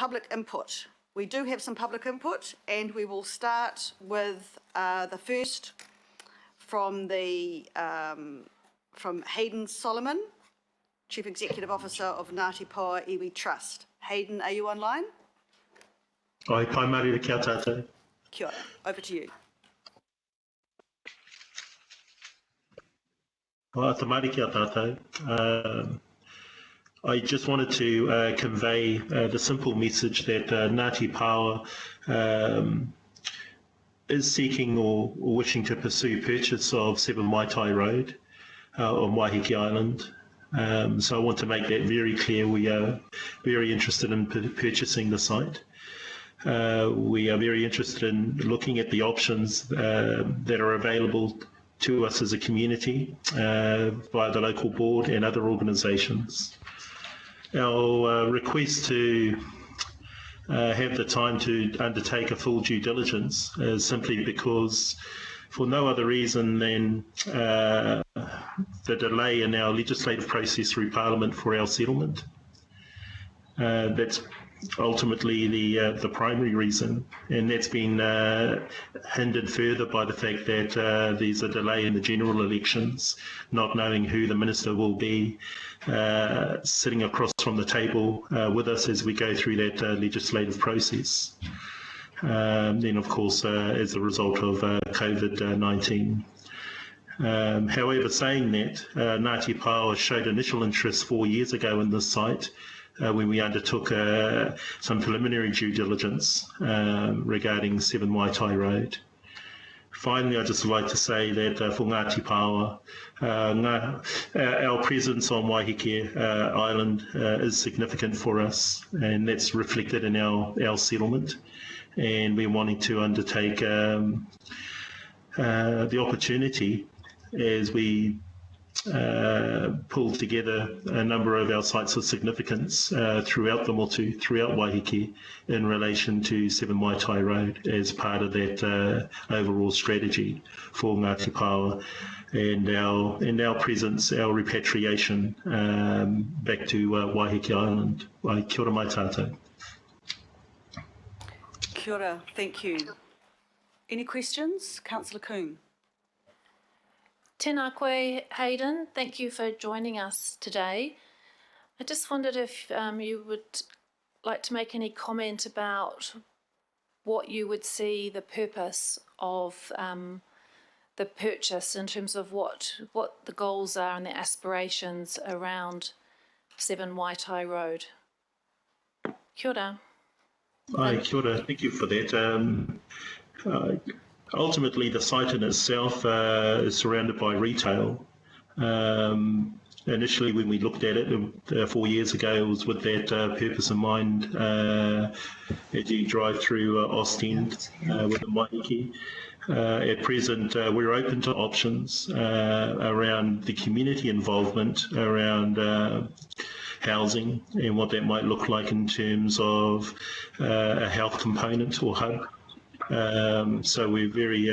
public input. We do have some public input, and we will start with the first from Hayden Solomon, Chief Executive Officer of Ngāti Paoa Iwi Trust. Hayden, are you online? Ai, pai marira kia tātou. Kia ora. Over to you. Te mari kia tātou. I just wanted to convey the simple message that Ngāti Paoa is seeking or wishing to pursue purchase of 7 Maitai Road on Waiheke Island. So I want to make that very clear. We are very interested in purchasing the site. We are very interested in looking at the options that are available to us as a community via the local board and other organisations. Our request to have the time to undertake a full due diligence is simply because, for no other reason than the delay in our legislative process through Parliament for our settlement. That's ultimately the primary reason, and that's been hindered further by the fact that there's a delay in the general elections, not knowing who the minister will be sitting across from the table with us as we go through that legislative process. Then, of course, as a result of COVID-19. However, saying that, Ngāti Paoa showed initial interest 4 years ago in this site when we undertook some preliminary due diligence regarding 7 Maitai Road. Finally, I'd just like to say that for Ngāti Paoa, our presence on Waiheke Island is significant for us, and that's reflected in our settlement. And we're wanting to undertake the opportunity as we pull together a number of our sites of significance throughout the Motu, throughout Waiheke, in relation to 7 Maitai Road as part of that overall strategy for Ngāti Paoa and our presence, our repatriation back to Waiheke Island. Kia ora mai tātou. Kia ora, thank you. Any questions? Councillor Coon. Tēnā koe, Hayden. Thank you for joining us today. I just wondered if you would like to make any comment about what you would see the purpose of the purchase in terms of what the goals are and the aspirations around 7 Maitai Road. Kia ora. Hi, kia ora. Thank you for that. Ultimately, the site in itself is surrounded by retail. Initially, when we looked at it 4 years ago, it was with that purpose in mind as you drive through Ostend with the Waiheke. At present, we're open to options around the community involvement, around housing and what that might look like in terms of a health component or hub. So we're very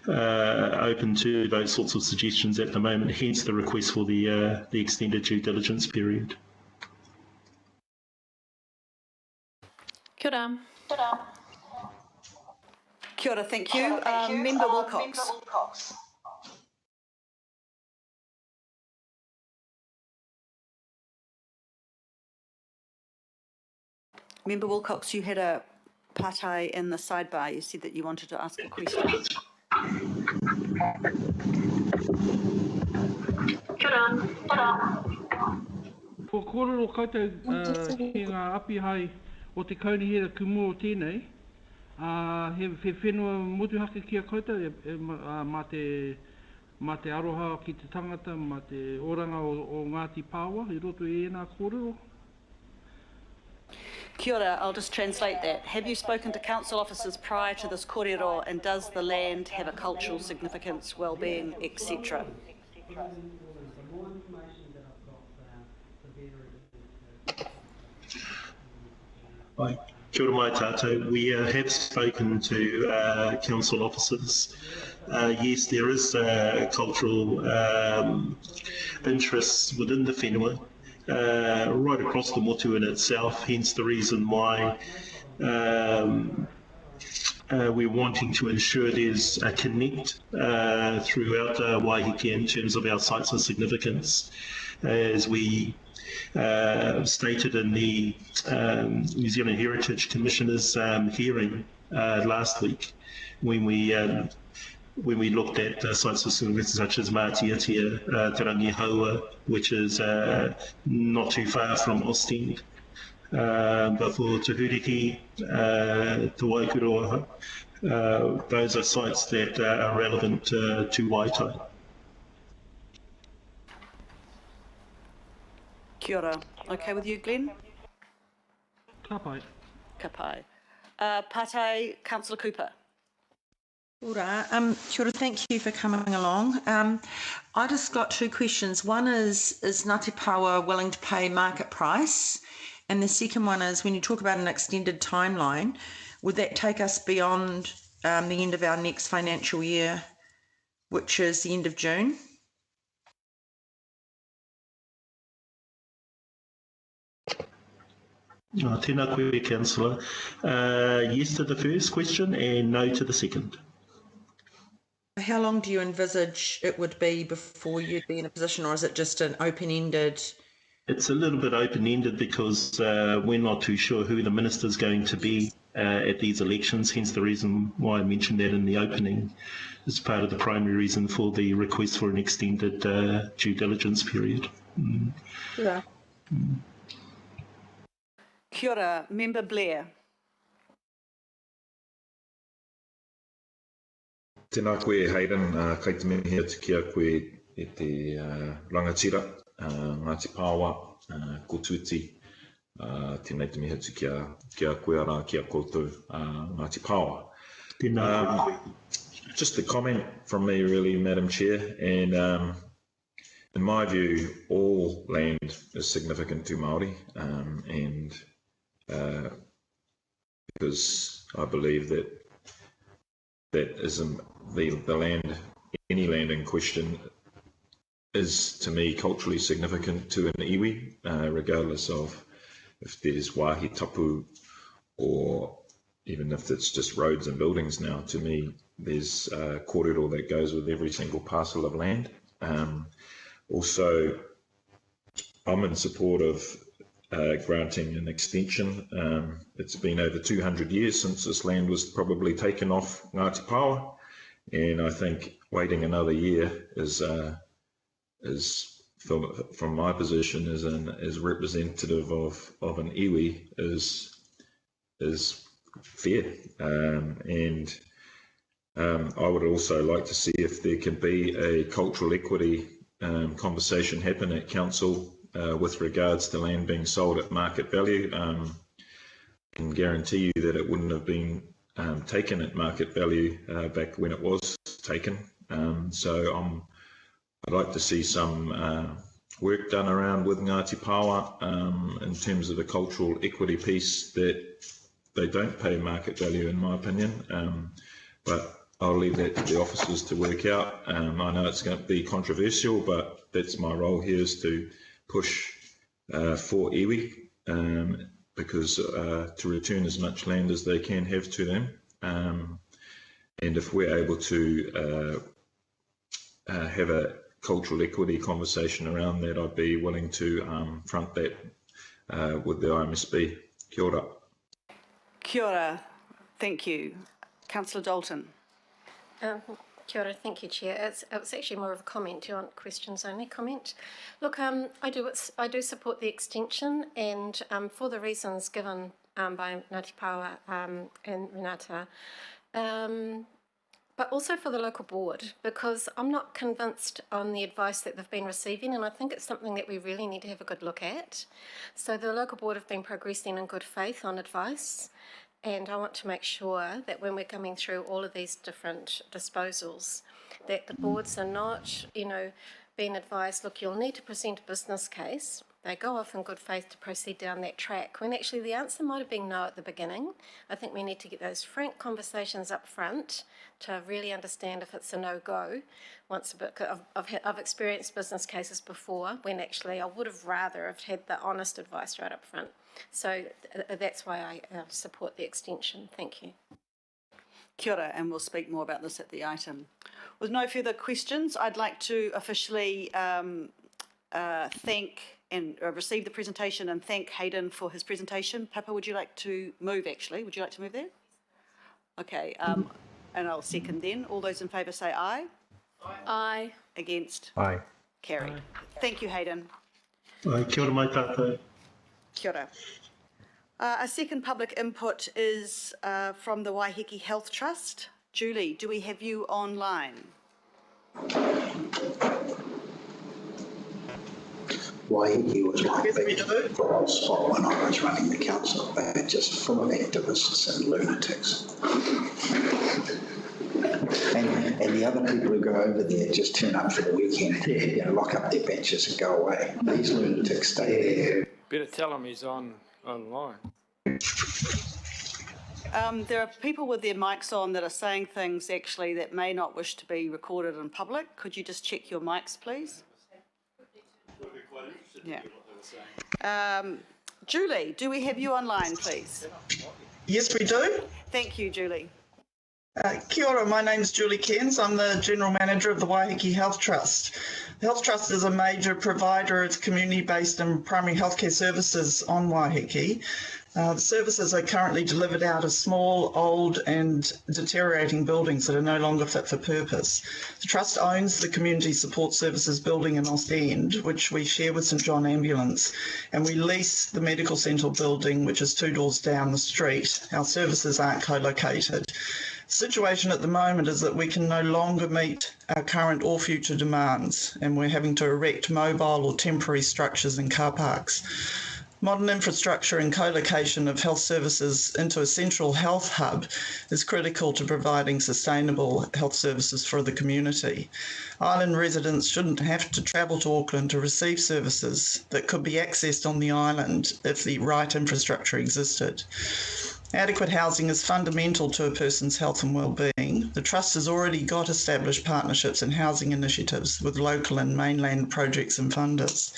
open to those sorts of suggestions at the moment, hence the request for the extended due diligence period. Kia ora. Kia ora, thank you. Member Wilcox. Member Wilcox, you had a partai in the sidebar. You said that you wanted to ask a question. Ko kōrero koutou ki ngā api hai o te kaunihera kumu o tēnei. He whenua motuhake kia koutou mā te aroha ki te tangata, mā te oranga o Ngāti Paoa, I roto e nā kōrero. Kia ora, I'll just translate that. Have you spoken to council officers prior to this kōrero, and does the land have a cultural significance, well-being, etc.? Hi, kia ora mai tātou. We have spoken to council officers. Yes, there is cultural interests within the whenua. right across the motu in itself, hence the reason why we're wanting to ensure there's a connect throughout Waiheke in terms of our sites of significance. As we stated in the New Zealand Heritage Commissioner's hearing last week, when we looked at sites of significance such as Mātiatia, Te Rangi Haua, which is not too far from Ostend. But for Te Huriki, Te Waikuroa, those are sites that are relevant to Waitai. Kia ora. Okay with you, Glenn? Ka pai. Ka pai. Pate, Councillor Cooper. Ora, kia ora, thank you for coming along. I just got two questions. One is Ngāti Pawa willing to pay market price? And the second one is, when you talk about an extended timeline, would that take us beyond the end of our next financial year, which is the end of June? Tēnā koe, Councillor. Yes to the first question and no to the second. How long do you envisage it would be before you'd be in a position, or is it just an open-ended? It's a little bit open-ended because we're not too sure who the minister's going to be at these elections, hence the reason why I mentioned that in the opening as part of the primary reason for the request for an extended due diligence period. Yeah. Kia ora, Member Blair. Tēnā koe, Hayden, kai te mihi atu ki a koe e te rangatira, Ngāti Pawa, ko Tuti, tēnei te mihi atu ki a koe ara ki a koutou, Ngāti Pawa. Tēnā koe. Just a comment from me really, Madam Chair, and in my view, all land is significant to Māori, and because I believe that isn't the land, any land in question is to me culturally significant to an iwi, regardless of if there's wāhi tapu or even if it's just roads and buildings now. To me, there's kōrero that goes with every single parcel of land. Also, I'm in support of granting an extension. It's been over 200 years since this land was probably taken off Ngāti Pawa, and I think waiting another year is from my position as representative of an iwi is fair, and I would also like to see if there can be a cultural equity conversation happen at council with regards to land being sold at market value. I can guarantee you that it wouldn't have been taken at market value back when it was taken. So I'd like to see some work done around with Ngāti Pawa in terms of the cultural equity piece, that they don't pay market value, in my opinion. But I'll leave that to the officers to work out. I know it's going to be controversial, but that's my role here, is to push for iwi, because to return as much land as they can have to them. And if we're able to have a cultural equity conversation around that, I'd be willing to front that with the IMSB. Kia ora. Kia ora. Thank you. Councillor Dalton. Kia ora, thank you, Chair. It was actually more of a comment. Do you want questions only? Comment. Look, I do support the extension, and for the reasons given by Ngāti Pawa and Renata, but also for the local board, because I'm not convinced on the advice that they've been receiving, and I think it's something that we really need to have a good look at. So the local board have been progressing in good faith on advice, and I want to make sure that when we're coming through all of these different disposals, that the boards are not, being advised, look, you'll need to present a business case, they go off in good faith to proceed down that track, when actually the answer might have been no at the beginning. I think we need to get those frank conversations up front to really understand if it's a no-go. I've experienced business cases before when actually I would have rather have had the honest advice right up front. So that's why I support the extension. Thank you. Kia ora, and we'll speak more about this at the item. With no further questions, I'd like to officially thank and receive the presentation and thank Hayden for his presentation. Papa, would you like to move, actually? Would you like to move there? Okay, and I'll second then. All those in favour say aye. Aye. Against? Aye. Carried. Thank you, Hayden. Kia ora mai tātou. Kia ora. A second public input is from the Waiheke Health Trust. Julie, do we have you online? Waiheke was my big spot when I was running the council. They were just full of activists and lunatics. And the other people who go over there just turn up for the weekend, lock up their benches and go away. These lunatics stay there. Better tell him he's online. There are people with their mics on that are saying things actually that may not wish to be recorded in public. Could you just check your mics, please? Yeah. Julie, do we have you online, please? Yes, we do. Thank you, Julie. Kia ora, my name's Julie Cairns. I'm the General Manager of the Waiheke Health Trust. The Health Trust is a major provider of community-based and primary healthcare services on Waiheke. The services are currently delivered out of small, old and deteriorating buildings that are no longer fit for purpose. The Trust owns the Community Support Services building in Ostend, which we share with St John Ambulance, and we lease the Medical Centre building, which is 2 doors down the street. Our services aren't co-located. The situation at the moment is that we can no longer meet our current or future demands, and we're having to erect mobile or temporary structures in car parks. Modern infrastructure and co-location of health services into a central health hub is critical to providing sustainable health services for the community. Island residents shouldn't have to travel to Auckland to receive services that could be accessed on the island if the right infrastructure existed. Adequate housing is fundamental to a person's health and well-being. The Trust has already got established partnerships and housing initiatives with local and mainland projects and funders.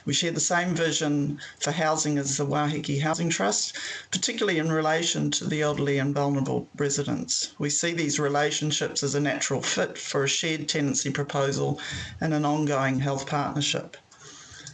We share the same vision for housing as the Waiheke Housing Trust, particularly in relation to the elderly and vulnerable residents. We see these relationships as a natural fit for a shared tenancy proposal and an ongoing health partnership.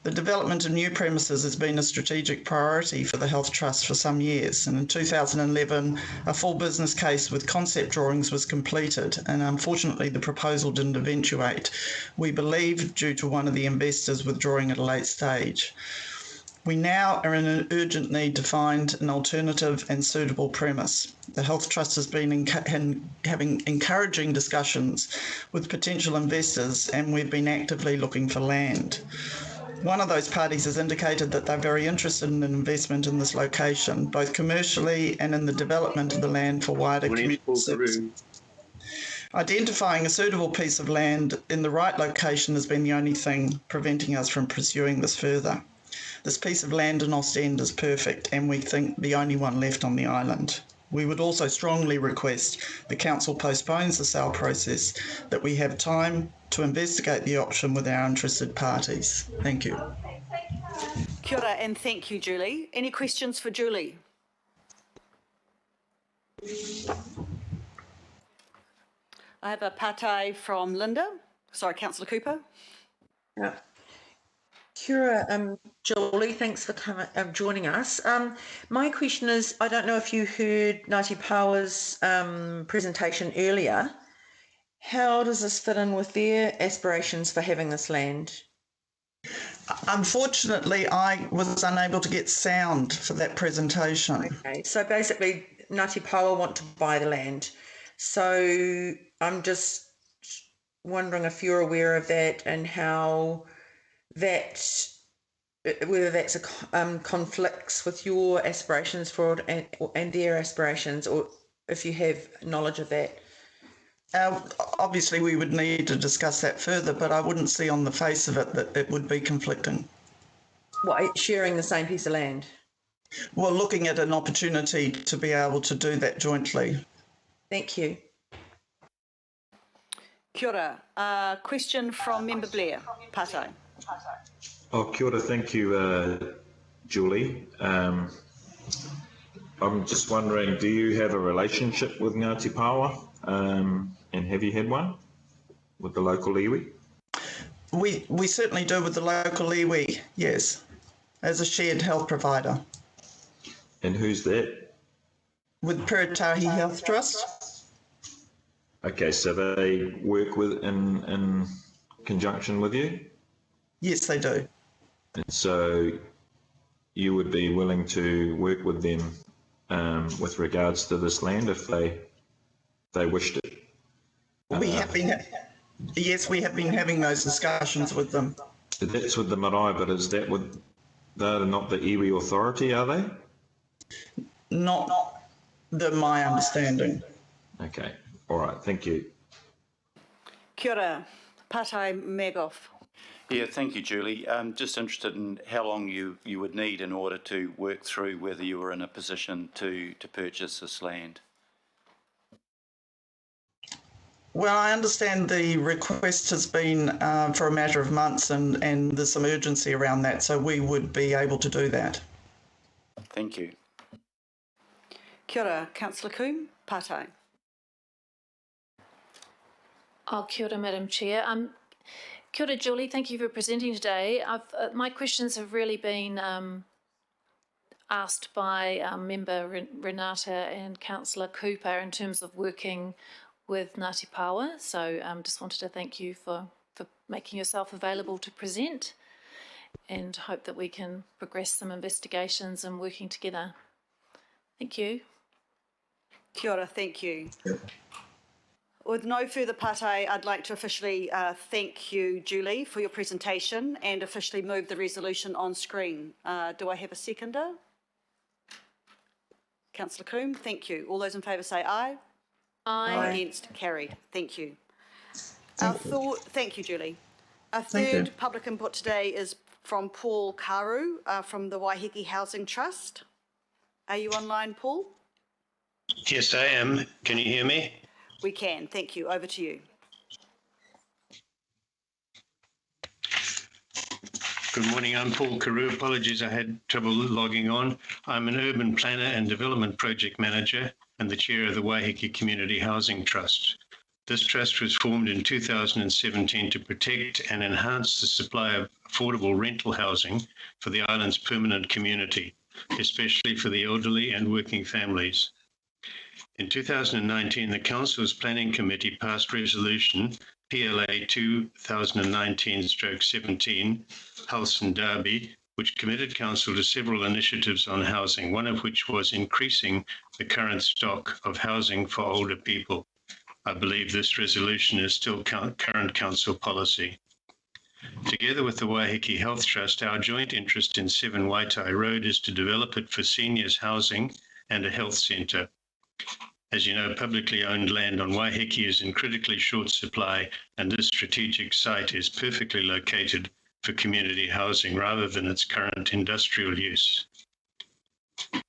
The development of new premises has been a strategic priority for the Health Trust for some years, and in 2011 a full business case with concept drawings was completed, and unfortunately the proposal didn't eventuate, we believe due to one of the investors withdrawing at a late stage. We now are in an urgent need to find an alternative and suitable premise. The Health Trust has been having encouraging discussions with potential investors, and we've been actively looking for land. One of those parties has indicated that they're very interested in an investment in this location, both commercially and in the development of the land for wider community services. Identifying a suitable piece of land in the right location has been the only thing preventing us from pursuing this further. This piece of land in Ostend is perfect, and we think the only one left on the island. We would also strongly request the Council postpones the sale process, that we have time to investigate the option with our interested parties. Thank you. Kia ora, and thank you, Julie. Any questions for Julie? I have a pātai from Linda. Sorry, Councillor Cooper. Yeah. Kia ora, Julie, thanks for joining us. My question is, I don't know if you heard Ngāti Paoa's presentation earlier. How does this fit in with their aspirations for having this land? Unfortunately, I was unable to get sound for that presentation. Okay, so basically Ngāti Paoa want to buy the land. So I'm just wondering if you're aware of that and how that, whether that's conflicts with your aspirations for it and their aspirations, or if you have knowledge of that. Obviously, we would need to discuss that further, but I wouldn't see on the face of it that it would be conflicting. What, sharing the same piece of land? Well, looking at an opportunity to be able to do that jointly. Thank you. Kia ora. Question from Member Blair, Patai. Oh, kia ora, thank you, Julie. I'm just wondering, do you have a relationship with Ngāti Pawa, and have you had one with the local iwi? We certainly do with the local iwi, yes, as a shared health provider. And who's that? With Puritahi Health Trust. Okay, so they work with in conjunction with you? Yes, they do. And so you would be willing to work with them with regards to this land if they wished it? We have been, yes, we have been having those discussions with them. That's with the marae, but is that with, they're not the iwi authority, are they? Not my understanding. Okay, all right, thank you. Kia ora. Patai Megoff. Yeah, thank you, Julie. I'm just interested in how long you would need in order to work through whether you were in a position to purchase this land. Well, I understand the request has been for a matter of months and there's some urgency around that, so we would be able to do that. Thank you. Kia ora. Councillor Coombe, Patai. Oh, kia ora, Madam Chair. Kia ora, Julie. Thank you for presenting today. My questions have really been asked by Member Renata and Councillor Cooper in terms of working with Ngāti Pawa. So just wanted to thank you for making yourself available to present, and hope that we can progress some investigations and working together. Thank you. Kia ora. Thank you. With no further Patai, I'd like to officially thank you, Julie, for your presentation and officially move the resolution on screen. Do I have a seconder? Councillor Coombe, thank you. All those in favour say aye. Aye. Against, carried. Thank you. Thank you, Julie. Our Thank you. third public input today is from Paul Karu from the Waiheke Housing Trust. Are you online, Paul? Yes, I am. Can you hear me? We can. Thank you. Over to you. Good morning. I'm Paul Carew. Apologies, I had trouble logging on. I'm an urban planner and development project manager and the chair of the Waiheke Community Housing Trust. This trust was formed in 2017 to protect and enhance the supply of affordable rental housing for the island's permanent community, especially for the elderly and working families. In 2019, the Council's Planning Committee passed Resolution PLA 2019/17, Hulson Derby, which committed Council to several initiatives on housing, one of which was increasing the current stock of housing for older people. I believe this resolution is still current Council policy. Together with the Waiheke Health Trust, our joint interest in 7 Waitai Road is to develop it for seniors housing and a health centre. As you know, publicly owned land on Waiheke is in critically short supply, and this strategic site is perfectly located for community housing rather than its current industrial use.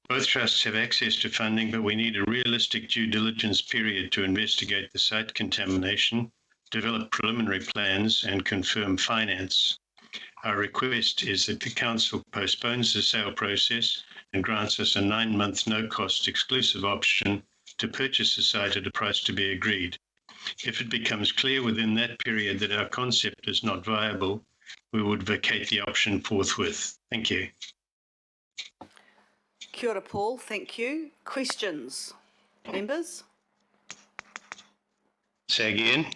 Both trusts have access to funding, but we need a realistic due diligence period to investigate the site contamination, develop preliminary plans, and confirm finance. Our request is that the Council postpones the sale process and grants us a 9-month no-cost exclusive option to purchase the site at a price to be agreed. If it becomes clear within that period that our concept is not viable, we would vacate the option forthwith. Thank you. Kia ora, Paul. Thank you. Questions? Members? Say again.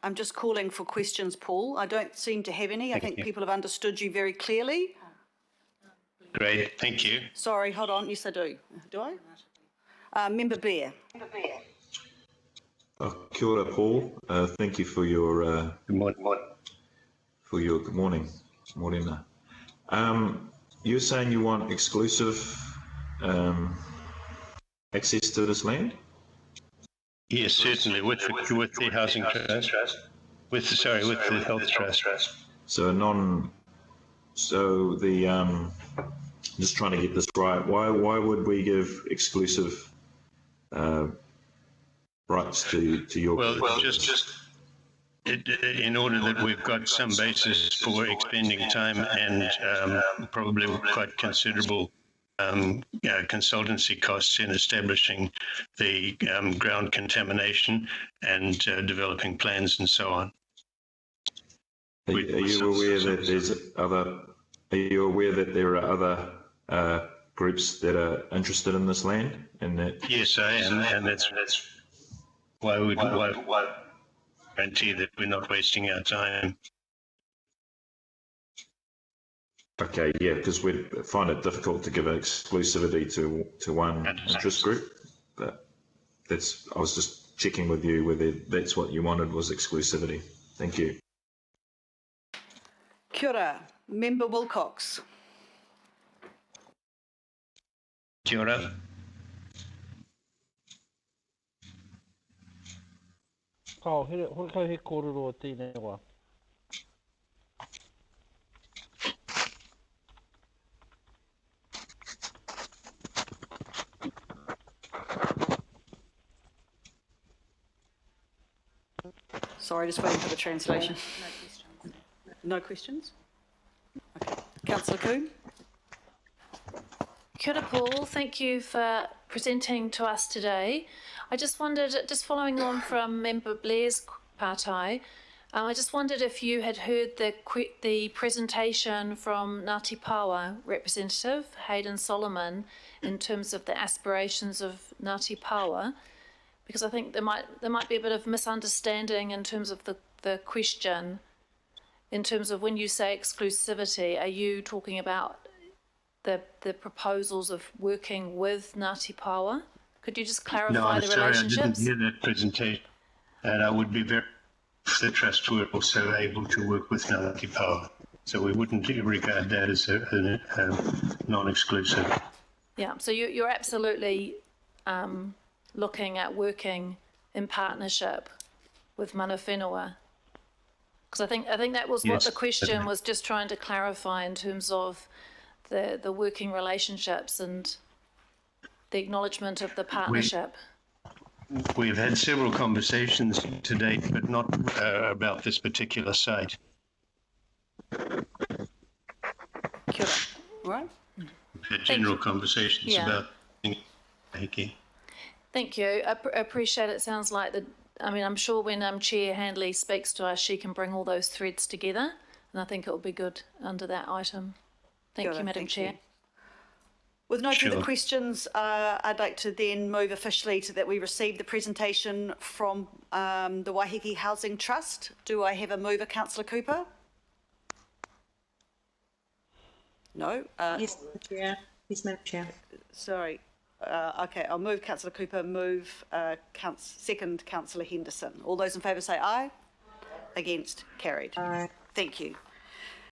I'm just calling for questions, Paul. I don't seem to have any. I think people have understood you very clearly. Great, thank you. Sorry, hold on. Yes, I do. Do I? Member Blair. Kia ora, Paul. Thank you for your Good morning. good morning. Morena. You're saying you want exclusive access to this land? Yes, certainly, with the housing trust, with the health trust. So a So just trying to get this right. Why would we give exclusive rights to your? Well, just in order that we've got some basis for expending time and probably quite considerable consultancy costs in establishing the ground contamination and developing plans and so on. Are you aware that there are other groups that are interested in this land? And that? Yes, I am, and that's why we guarantee that we're not wasting our time. Okay, yeah, because we find it difficult to give exclusivity to one interest group, but I was just checking with you whether that's what you wanted was exclusivity. Thank you. Kia ora, Member Wilcox. Kia ora. Hoi he kōrero o tēnei wā. Sorry, just waiting for the translation. No questions? Okay. Councillor Coon. Kia ora, Paul. Thank you for presenting to us today. I just wondered, just following on from Member Blair's pātai, I just wondered if you had heard the presentation from Ngāti Pawa representative, Hayden Solomon, in terms of the aspirations of Ngāti Pawa, because I think there might be a bit of misunderstanding in terms of the question. In terms of when you say exclusivity, are you talking about the proposals of working with Ngāti Pawa? Could you just clarify the relationships? I didn't hear that presentation, and I would be very if the trust were also able to work with Ngāti Pawa. So we wouldn't regard that as a non-exclusive. Yeah, so you're absolutely looking at working in partnership with mana whenua. Because I think that was what the question was, just trying to clarify in terms of the working relationships and the acknowledgement of the partnership. We've had several conversations to date, but not about this particular site. Kia ora. Right. Had general conversations about Hiki. Thank you. I appreciate it. Sounds like I'm sure when Chair Handley speaks to us, she can bring all those threads together, and I think it will be good under that item. Thank you, Madam Chair. With no further questions, I'd like to then move officially to that we received the presentation from the Waiheke Housing Trust. Do I have a mover, Councillor Cooper? No? Yes, Chair. Yes, Madam Chair. Sorry. Okay, I'll move Councillor Cooper, second Councillor Henderson. All those in favour say aye. Against? Carried. Aye. Thank you.